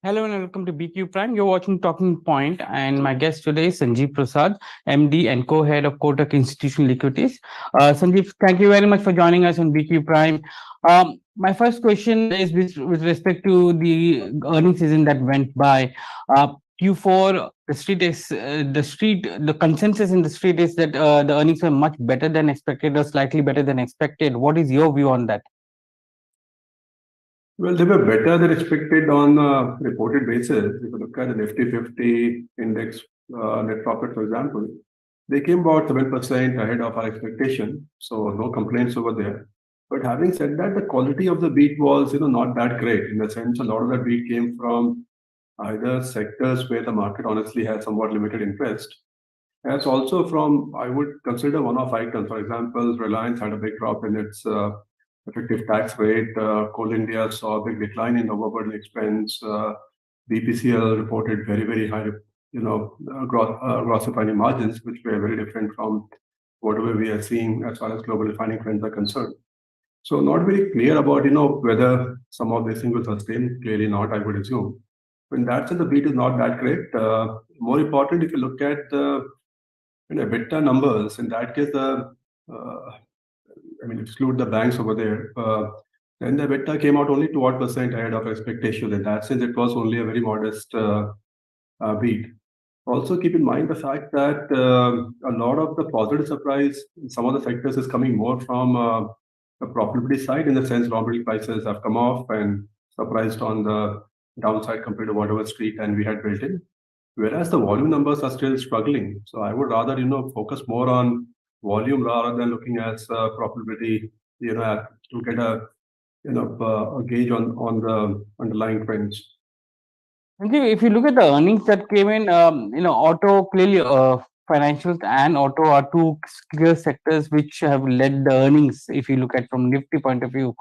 Hello and welcome to BQ Prime. You're watching Talking Point, and my guest today is Sanjeev Prasad, MD and co-head of Kotak Institutional Equities. Sanjeev, thank you very much for joining us on BQ Prime. My first question is with respect to the earnings season that went by. Q4, the consensus in the street is that the earnings were much better than expected or slightly better than expected. What is your view on that? Well, they were better than expected on a reported basis. If you look at the Nifty 50 index net profit, for example, they came about 7% ahead of our expectation. So no complaints over there. But having said that, the quality of the beat was, not that great. In the sense, a lot of that beat came from either sectors where the market honestly has somewhat limited interest. As also from, I would consider one-off items. For example, Reliance had a big drop in its effective tax rate. Coal India saw a big decline in overburden expense. BPCL reported very, very high, gross refining margins, which were very different from whatever we are seeing as far as global refining trends are concerned. So not very clear about, whether some of these things will sustain. Clearly not, I would assume. In that sense, the beat is not that great. More important, if you look at the EBITDA numbers, in that case, exclude the banks over there, then the EBITDA came out only 2 odd percent ahead of expectation. In that sense, it was only a very modest beat. Also, keep in mind the fact that a lot of the positive surprise in some of the sectors is coming more from the profitability side, in the sense raw material prices have come off and surprised on the downside compared to whatever street and we had built in. Whereas the volume numbers are still struggling. So I would rather, focus more on volume rather than looking at profitability, to get a gauge on the underlying trends. If you look at the earnings that came in, auto clearly, financials and auto are two clear sectors which have led the earnings. If you look at from Nifty point of view,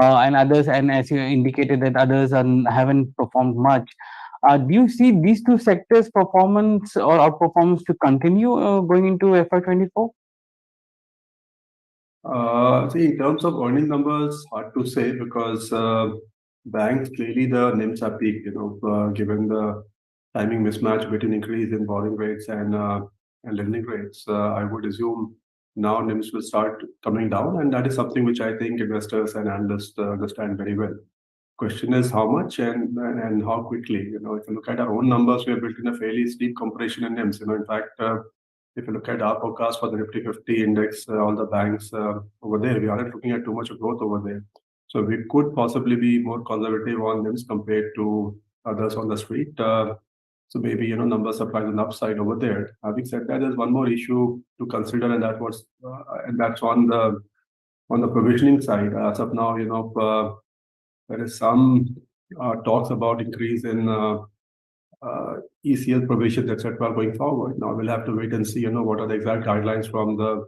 and others, and as you indicated that others haven't performed much. Do you see these two sectors' performance or outperformance to continue going into FY24? See, in terms of earning numbers, hard to say because banks clearly the NIMs are peaked, given the timing mismatch between increase in borrowing rates and lending rates. I would assume now NIMs will start coming down, and that is something which I think investors and analysts understand very well. Question is how much and how quickly. If you look at our own numbers, we have built in a fairly steep compression in NIMs. In fact, if you look at our forecast for the Nifty 50 index, all the banks over there, we aren't looking at too much of growth over there. So we could possibly be more conservative on NIMs compared to others on the street. So maybe, numbers surprise on the upside over there. Having said that, there's one more issue to consider, and that's on the provisioning side. As of now, there is some talks about increase in ECL provisions, etc., going forward. Now we'll have to wait and see, what are the exact guidelines from the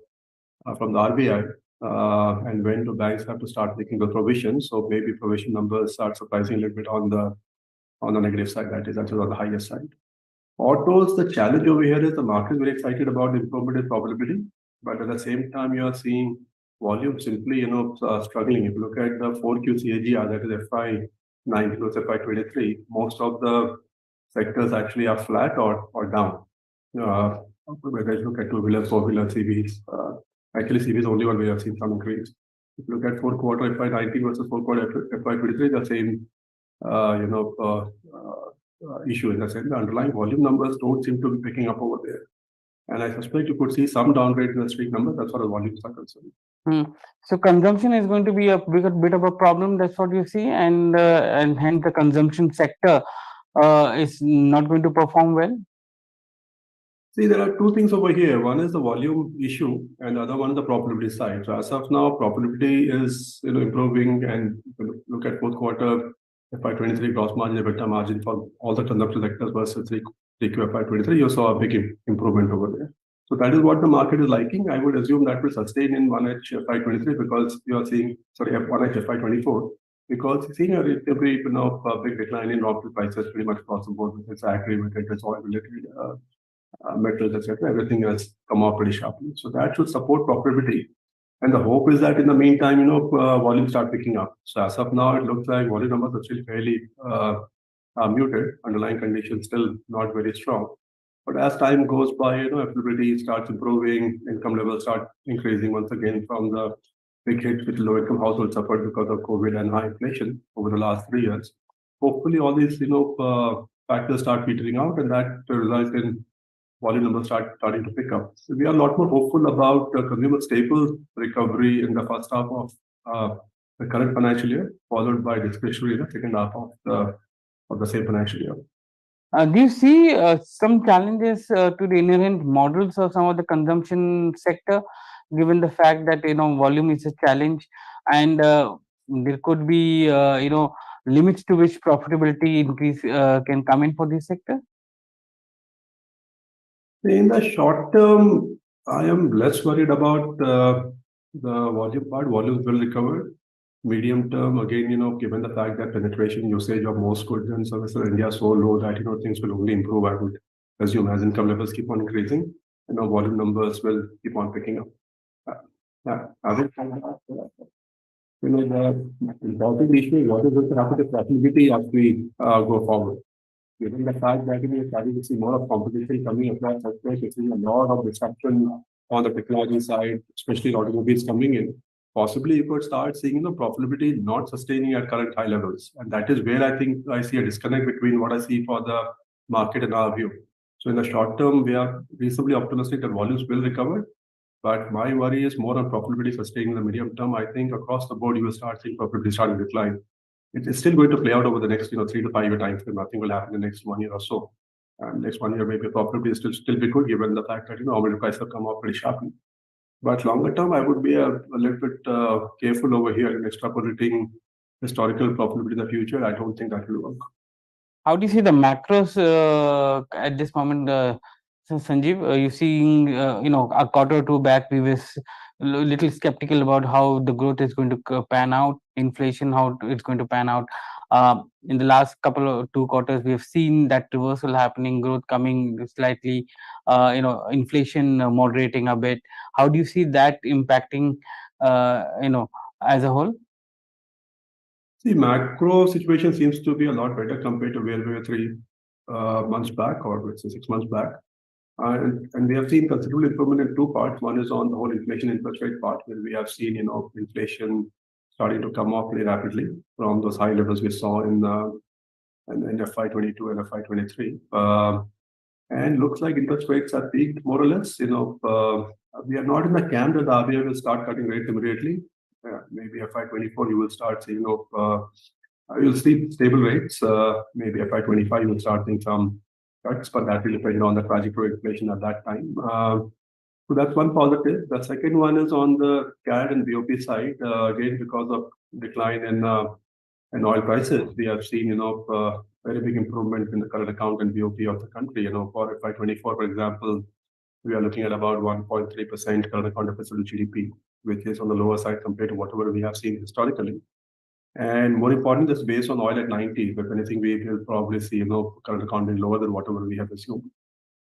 RBI, and when do banks have to start making the provisions. So maybe provision numbers start surprising a little bit on the negative side. That is actually on the higher side. Autos, the challenge over here is the market is very excited about the improvement in profitability, but at the same time you are seeing volume simply, struggling. If you look at the 4Q CAGR, that is FY19 to FY23, most of the sectors actually are flat or down. Whether you look at two-wheeler, four-wheeler, CVs, actually CVs is the only one we have seen some increase. If you look at fourth quarter FY19 versus fourth quarter FY23, the same, issue in the sense the underlying volume numbers don't seem to be picking up over there. And I suspect you could see some downgrade in the street numbers as far as volumes are concerned. So consumption is going to be a bit of a problem. That's what you see, and hence the consumption sector is not going to perform well. See, there are two things over here. One is the volume issue, and the other one is the profitability side. So as of now, profitability is improving, and if you look at fourth quarter FY23 gross margin, EBITDA margin for all the consumption sectors versus 3Q FY23, you saw a big improvement over there. So that is what the market is liking. I would assume that will sustain in 1H FY23 because you are seeing, 1H FY24, because you're seeing a relatively, big decline in raw material prices pretty much across the board. It's agri, it's oil related, metals, etc. Everything has come up pretty sharply. So that should support profitability. And the hope is that in the meantime, volumes start picking up. So as of now, it looks like volume numbers are still fairly muted. Underlying conditions still not very strong. But as time goes by, affordability starts improving, income levels start increasing once again from the big hit which low-income households suffered because of COVID and high inflation over the last 3 years. Hopefully, all these factors start petering out, and that results in volume numbers starting to pick up. So we are a lot more hopeful about consumer staple recovery in the first half of the current financial year, followed by discretionary in the second half of the same financial year. Do you see some challenges to the inherent models of some of the consumption sector, given the fact that volume is a challenge, and there could be limits to which profitability increase can come in for this sector? In the short term, I am less worried about the volume part. Volumes will recover. Medium term, again, given the fact that penetration usage of most goods and services in India is so low that things will only improve. I would assume as income levels keep on increasing, volume numbers will keep on picking up. Yeah, I think the important issue is what is going to happen to profitability as we go forward. Given the fact that we are starting to see more of competition coming across sectors, we're seeing a lot of disruption on the technology side, especially automobiles coming in. Possibly you could start seeing profitability not sustaining at current high levels. And that is where I think I see a disconnect between what I see for the market and our view. So in the short term, we are reasonably optimistic that volumes will recover. But my worry is more on profitability sustaining in the medium term. I think across the board, you will start seeing profitability starting to decline. It's still going to play out over the next 3 to 5 year time frame. Nothing will happen in the next 1 year or so. And next 1 year, maybe profitability will still be good given the fact that oil prices have come off pretty sharply. But longer term, I would be a little bit careful over here in extrapolating historical profitability in the future. I don't think that will work. How do you see the macros at this moment, Sanjeev? You seeing, a quarter or two back, we were little skeptical about how the growth is going to pan out, inflation, how it's going to pan out. In the last couple of 2 quarters, we have seen that reversal happening, growth coming slightly, inflation moderating a bit. How do you see that impacting, as a whole? See, macro situation seems to be a lot better compared to where we were 3 months back or let's say 6 months back. And we have seen considerable improvement in two parts. One is on the whole inflation interest rate part, where we have seen, inflation starting to come off very rapidly from those high levels we saw in FY22 and FY23. And looks like interest rates have peaked more or less. We are not in the camp that the RBI will start cutting rates immediately. Maybe FY24 you will start seeing, you'll see stable rates. Maybe FY25 you will start seeing some cuts, but that will depend on the trajectory of inflation at that time. So that's one positive. The second one is on the CAD and BOP side. Again, because of decline in oil prices, we have seen, very big improvement in the current account and BOP of the country. For FY24, for example, we are looking at about 1.3% current account deficit to GDP, which is on the lower side compared to whatever we have seen historically. And more important, is based on oil at 90. If anything, we will probably see, current account being lower than whatever we have assumed.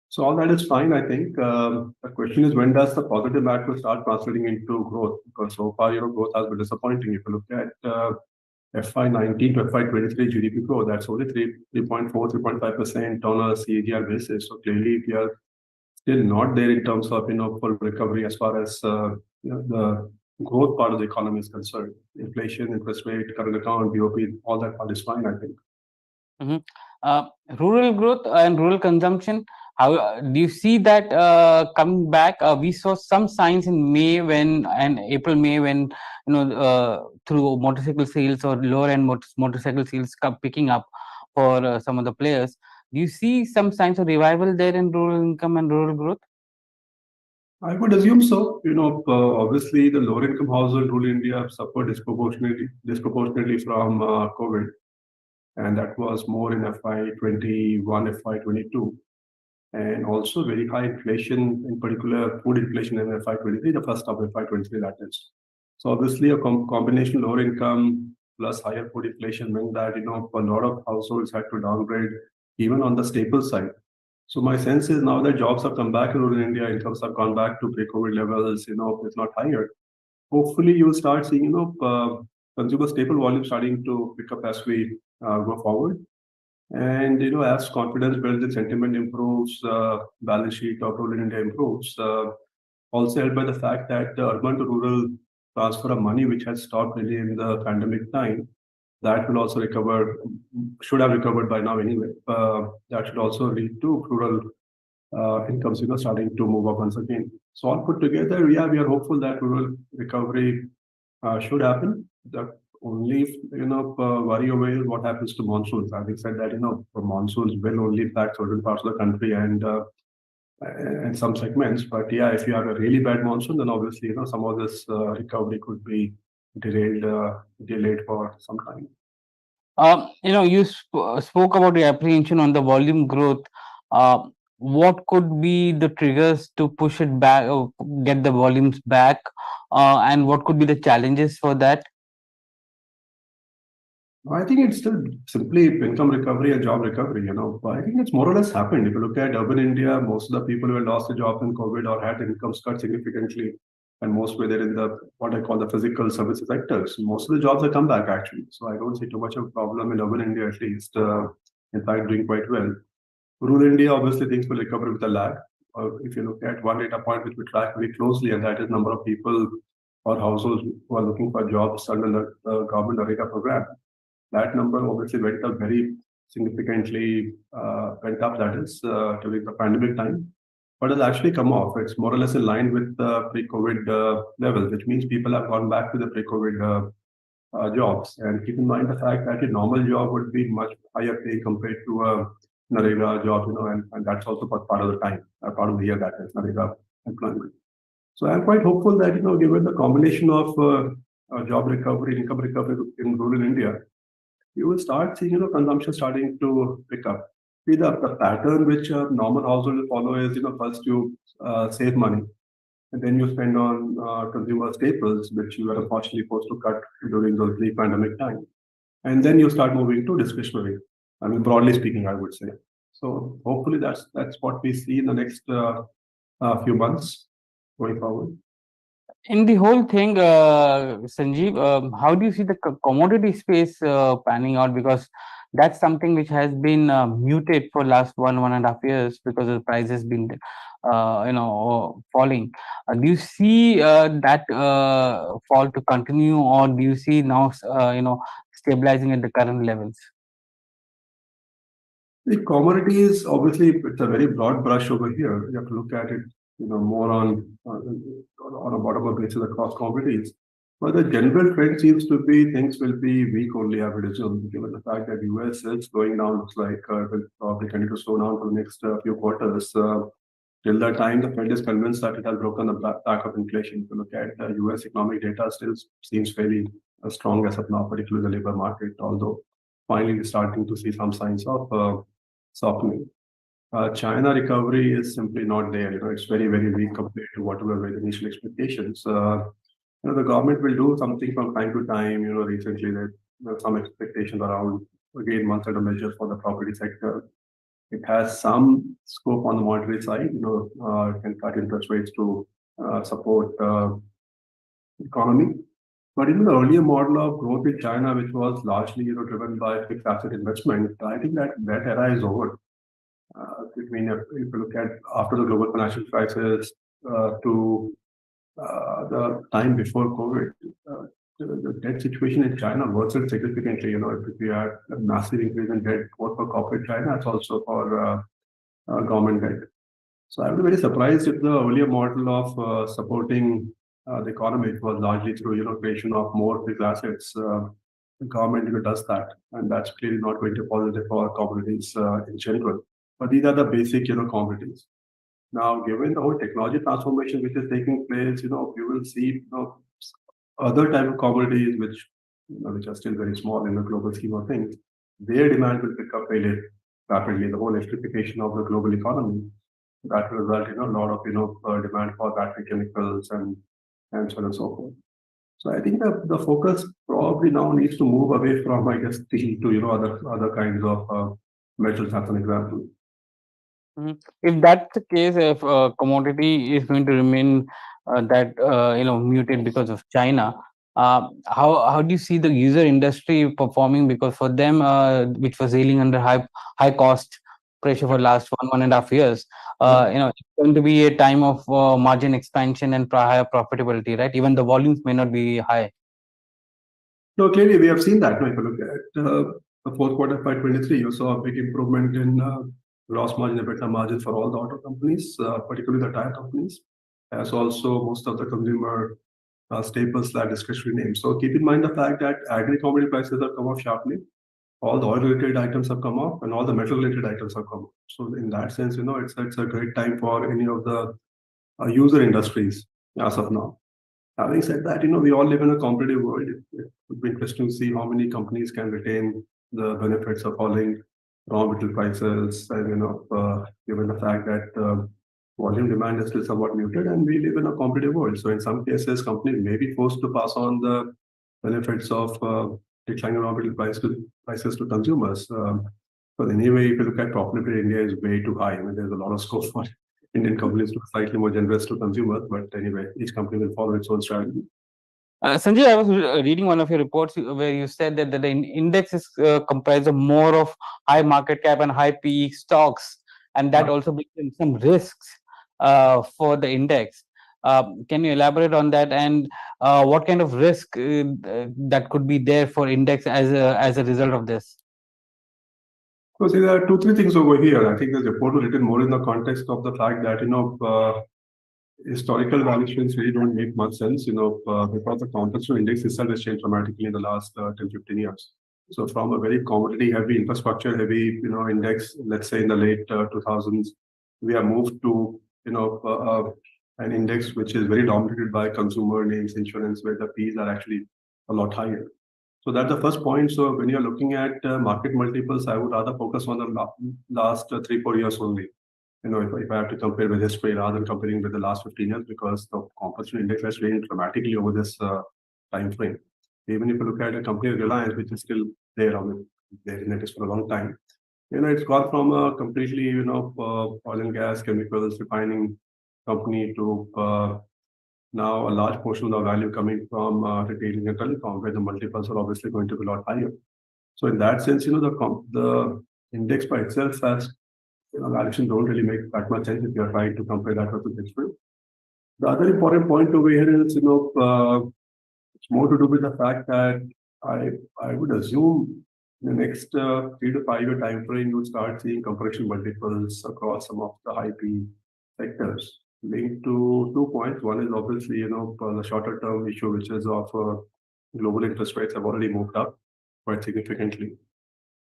So all that is fine, I think. The question is, when does the positive macro start translating into growth? Because so far, growth has been disappointing. If you look at FY19 to FY23 GDP growth, that's only 3.4, 3.5% on a CAGR basis. So clearly, we are still not there in terms of full recovery as far as the growth part of the economy is concerned. Inflation, interest rate, current account, BOP, all that part is fine, I think. Rural growth and rural consumption, how do you see that coming back? We saw some signs in May and April, May, when through motorcycle sales or lower end motorcycle sales picking up for some of the players. Do you see some signs of revival there in rural income and rural growth? I would assume so. Obviously, the lower income household rural India have suffered disproportionately from COVID, and that was more in FY21, FY22, and also very high inflation, in particular food inflation in FY23, the first half of FY23, that is. So obviously, a combination lower income plus higher food inflation meant that a lot of households had to downgrade even on the staple side. So my sense is now that jobs have come back in rural India, incomes have gone back to pre-COVID levels, if not higher. Hopefully, you will start seeing, consumer staple volume starting to pick up as we go forward. And as confidence builds, the sentiment improves, balance sheet of rural India improves. Also helped by the fact that the urban to rural transfer of money, which had stopped really in the pandemic time, that will also recover, should have recovered by now anyway. That should also lead to rural incomes, starting to move up once again. So all put together, yeah, we are hopeful that rural recovery should happen. The only worry over is what happens to monsoons. Having said that, the monsoons will only impact certain parts of the country and some segments. But yeah, if you have a really bad monsoon, then obviously some of this recovery could be delayed for some time. You spoke about your apprehension on the volume growth. Uh, what could be the triggers to push it back, or get the volumes back, and what could be the challenges for that? I think it's still simply income recovery and job recovery, But I think it's more or less happened. If you look at urban India, most of the people who had lost their jobs in COVID or had incomes cut significantly, and most were there in the what I call the physical services sectors. Most of the jobs have come back actually. So I don't see too much of a problem in urban India at least. In fact, doing quite well. Rural India, obviously, things will recover with a lag. If you look at one data point which we track very closely, and that is number of people or households who are looking for jobs under the government Aureka program, that number obviously went up very significantly, went up, that is, during the pandemic time. But it's actually come off. It's more or less in line with the pre-COVID levels, which means people have gone back to the pre-COVID jobs. And keep in mind the fact that a normal job would be much higher pay compared to a Narega job, and that's also for part of the time, part of the year, that is Narega employment. So I'm quite hopeful that, given the combination of job recovery, income recovery in rural India, you will start seeing consumption starting to pick up. See, the pattern which a normal household will follow is, first you save money, and then you spend on consumer staples, which you were unfortunately forced to cut during those pre-pandemic time, and then you start moving to discretionary. I mean, broadly speaking, I would say. So hopefully that's what we see in the next few months going forward. In the whole thing, Sanjeev, how do you see the commodity space panning out? Because that's something which has been muted for last 1.5 years because the price has been, falling. Do you see that fall to continue, or do you see now, stabilizing at the current levels? The commodities, obviously, it's a very broad brush over here. You have to look at it, more on a bottom-up basis across commodities. But the general trend seems to be things will be weak only, I would assume, given the fact that US is slowing down. Looks like it will probably continue to slow down for the next few quarters. Till that time, the Fed is convinced that it has broken the back of inflation. If you look at the US economic data, still seems fairly strong as of now, particularly the labor market, although finally we're starting to see some signs of softening. China recovery is simply not there. It's very, very weak compared to whatever were the initial expectations. The government will do something from time to time. Recently there some expectations around again one-sided measures for the property sector. It has some scope on the monetary side. It can cut interest rates to support economy. But in the earlier model of growth in China, which was largely driven by fixed asset investment, I think that era is over. If you look at after the global financial crisis to the time before COVID, the debt situation in China worsened significantly. If we had a massive increase in debt, both for corporate China, it's also for government debt. So I would be very surprised if the earlier model of supporting the economy was largely through creation of more fixed assets. The government does that, and that's clearly not going to be positive for commodities in general. But these are the basic commodities. Now, given the whole technology transformation which is taking place, you will see other type of commodities which are still very small in the global scheme of things. Their demand will pick up fairly rapidly. The whole electrification of the global economy, that will result in a lot of demand for battery chemicals and so on and so forth. So I think the focus probably now needs to move away from, I guess, steel to other kinds of metals as an example. Mhm. If that's the case, if commodity is going to remain that muted because of China, How do you see the user industry performing? Because for them, which was dealing under high cost pressure for last 1.5 years, Yeah. it's going to be a time of margin expansion and higher profitability, right? Even the volumes may not be high. No, clearly we have seen that. Now, if you look at the fourth quarter of 2023, you saw a big improvement in gross margin, EBITDA margin for all the auto companies, particularly the tire companies, as also most of the consumer staples like discretionary names. So keep in mind the fact that agri commodity prices have come off sharply. All the oil related items have come off, and all the metal related items have come off. So in that sense, it's a great time for any of the user industries as of now. Having said that, we all live in a competitive world. It would be interesting to see how many companies can retain the benefits of falling raw material prices, and given the fact that volume demand is still somewhat muted, and we live in a competitive world. So in some cases, companies may be forced to pass on the benefits of declining raw material prices to consumers. But anyway, if you look at profitability, India is way too high. I mean, there's a lot of scope for Indian companies to be slightly more generous to consumers. But anyway, each company will follow its own strategy. Sanjay, I was reading one of your reports where you said that the index is comprised of more of high market cap and high PE stocks, and that Yeah. also brings in some risks for the index. Can you elaborate on that, and what kind of risk that could be there for index as a result of this? So see, there are two, three things over here. I think this report was written more in the context of the fact that, historical valuations really don't make much sense, because the composition index itself has changed dramatically in the last 10, 15 years. So from a very commodity heavy, infrastructure heavy, index, let's say in the late 2000s, we have moved to, an index which is very dominated by consumer names, insurance, where the P's are actually a lot higher. So that's the first point. So when you're looking at market multiples, I would rather focus on the last 3, 4 years only. If I have to compare with history rather than comparing with the last 15 years, because the composition index has changed dramatically over this time frame. Even if you look at a company like Reliance, which is still there on their index for a long time, it's gone from a completely, oil and gas, chemicals, refining company to now a large portion of the value coming from retailing and telecom, where the multiples are obviously going to be a lot higher. So in that sense, the index by itself has valuation don't really make that much sense if you're trying to compare that with history. The other important point over here is, it's more to do with the fact that I would assume in the next 3 to 5 year time frame, you would start seeing compression multiples across some of the high P sectors, linked to 2 points. One is obviously, the shorter term issue, which is of global interest rates have already moved up quite significantly.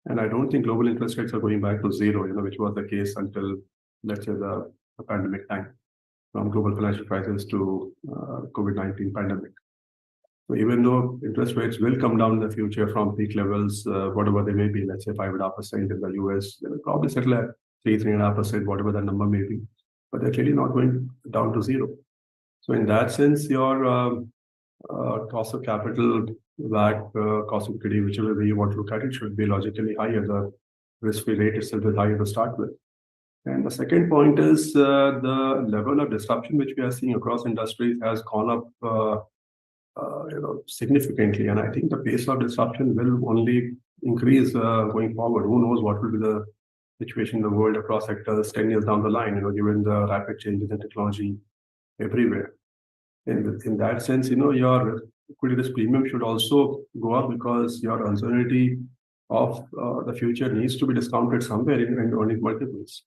And I don't think global interest rates are going back to zero, which was the case until, let's say, the pandemic time, from global financial crisis to COVID-19 pandemic. So even though interest rates will come down in the future from peak levels, whatever they may be, let's say 5.5% in the US, they will probably settle at 3.5%, whatever the number may be. But they're clearly not going down to zero. So in that sense, your cost of capital, cost of equity, whichever way you want to look at it, should be logically higher. The risk-free rate itself is higher to start with. And the second point is the level of disruption which we are seeing across industries has gone up, significantly. And I think the pace of disruption will only increase going forward. Who knows what will be the situation in the world across sectors 10 years down the line, given the rapid changes in technology everywhere. In that sense, your equity risk premium should also go up, because your uncertainty of the future needs to be discounted somewhere in earning multiples.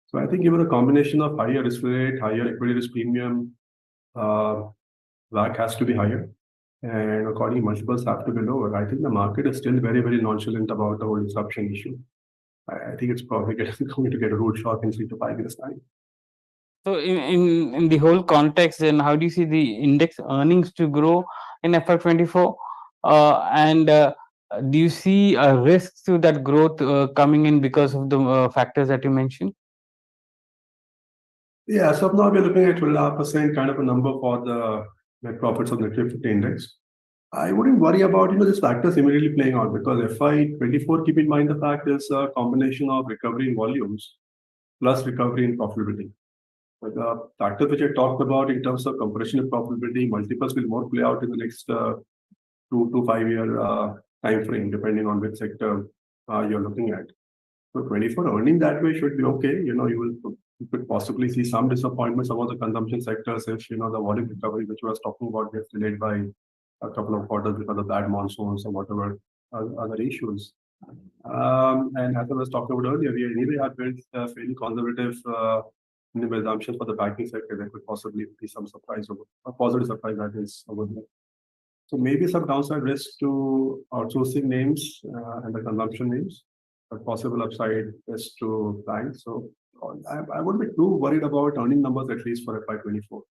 So I think given a combination of higher risk rate, higher equity risk premium, WACC has to be higher, and according multiples have to be lower. I think the market is still very, very nonchalant about the whole disruption issue. I think it's probably going to get a root shock in 3 to 5 years' time. So in the whole context, then how do you see the index earnings to grow in FY24? And do you see a risk to that growth coming in because of the factors that you mentioned? Yeah, so now we're looking at 12.5% kind of a number for the net profits of the Nifty 50 index. I wouldn't worry about these factors immediately playing out, because FY24, keep in mind the fact is a combination of recovery in volumes plus recovery in profitability. But the factors which I talked about in terms of compression of profitability, multiples will more play out in the next 2 to 5 year time frame, depending on which sector you're looking at. So 24 earning that way should be okay. You could possibly see some disappointment, some of the consumption sectors if the volume recovery which I was talking about gets delayed by a couple of quarters because of bad monsoons or whatever other issues. And as I was talking about earlier, we anyway have built fairly conservative assumptions for the banking sector. There could possibly be some surprise over a positive surprise that is over there. So maybe some downside risk to outsourcing names and the consumption names, but possible upside risk to banks. So I wouldn't be too worried about earning numbers at least for FY24.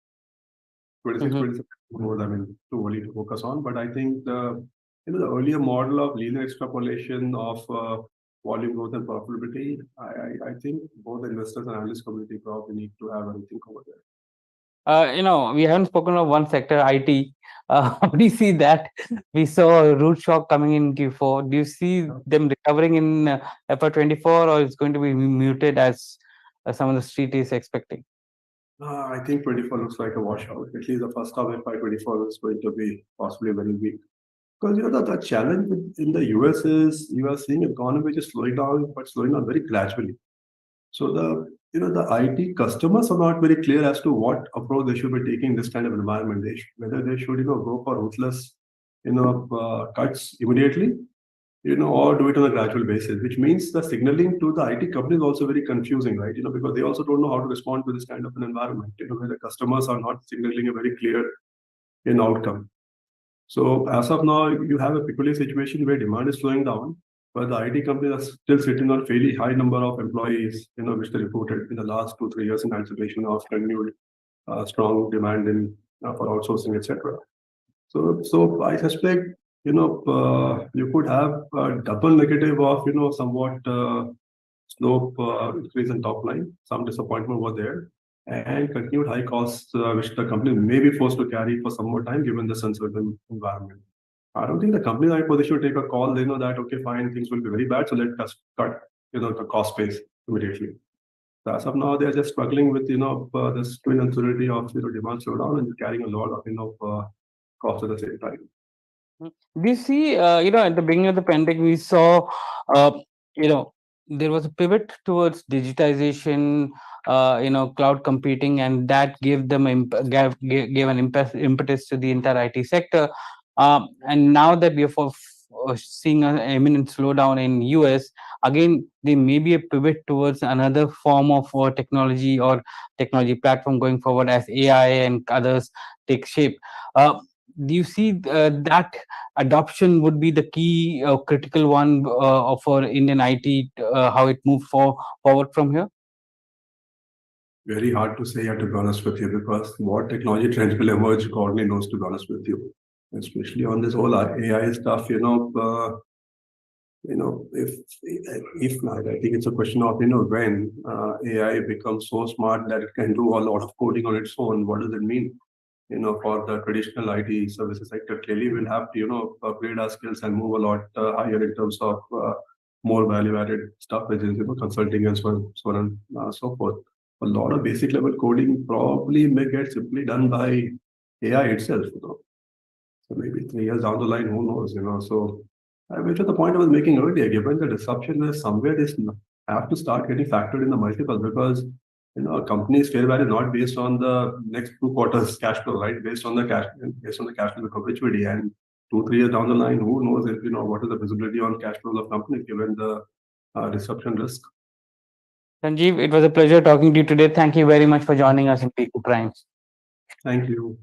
26, Mhm. 27 more, I mean, too early to focus on. But I think the earlier model of linear extrapolation of volume growth and profitability, I think both the investors and analyst community probably need to have a think over there. We haven't spoken of one sector, IT. How do you see that? We saw a root shock coming in Q4. Do you see them recovering in FY24, or it's going to be muted as some of the street is expecting? I think 24 looks like a washout. At least the first half of FY24 is going to be possibly very weak. Because the challenge in the US is you are seeing economy which is slowing down, but slowing down very gradually. So the IT customers are not very clear as to what approach they should be taking in this kind of environment. Whether they should go for ruthless cuts immediately, or do it on a gradual basis, which means the signaling to the IT company is also very confusing, right? Because they also don't know how to respond to this kind of an environment. Where the customers are not signaling a very clear outcome. So as of now, you have a peculiar situation where demand is slowing down, but the IT companies are still sitting on fairly high number of employees, which they reported in the last 2-3 years in anticipation of continued strong demand in for outsourcing, etc. So I suspect you could have a double negative of somewhat slope increase in top line, some disappointment over there, and continued high costs which the company may be forced to carry for some more time given this uncertain environment. I don't think the company are in position to take a call. They know that okay, fine, things will be very bad, so let us cut the cost base immediately. So as of now, they are just struggling with this twin uncertainty of demand slowdown and carrying a lot of costs at the same time. Do you see, at the beginning of the pandemic, we saw, uh, you know, there was a pivot towards digitization, cloud computing, and that gave them gave an impetus to the entire IT sector. And now that we are seeing an imminent slowdown in US, again, there may be a pivot towards another form of technology or technology platform going forward as AI and others take shape. Do you see that adoption would be the key critical one for Indian IT, how it moves forward from here? Very hard to say, to be honest with you, because what technology trends will emerge, God only knows, to be honest with you. Especially on this whole AI stuff, if not, I think it's a question of when AI becomes so smart that it can do a lot of coding on its own. What does it mean? For the traditional IT services sector, clearly we'll have to upgrade our skills and move a lot higher in terms of more value-added stuff, which is consulting and so on and so forth. A lot of basic level coding probably may get simply done by AI itself. So maybe 3 years down the line, who knows? So which was the point I was making earlier. Given the disruption, is somewhere this have to start getting factored in the multiple, because a company's fair value is not based on the next 2 quarters cash flow, right? Based on the cash flow perpetuity, and 2-3 years down the line, who knows if what is the visibility on cash flows of company given the disruption risk. Sanjeev, it was a pleasure talking to you today. Thank you very much for joining us in Peak Primes. Thank you.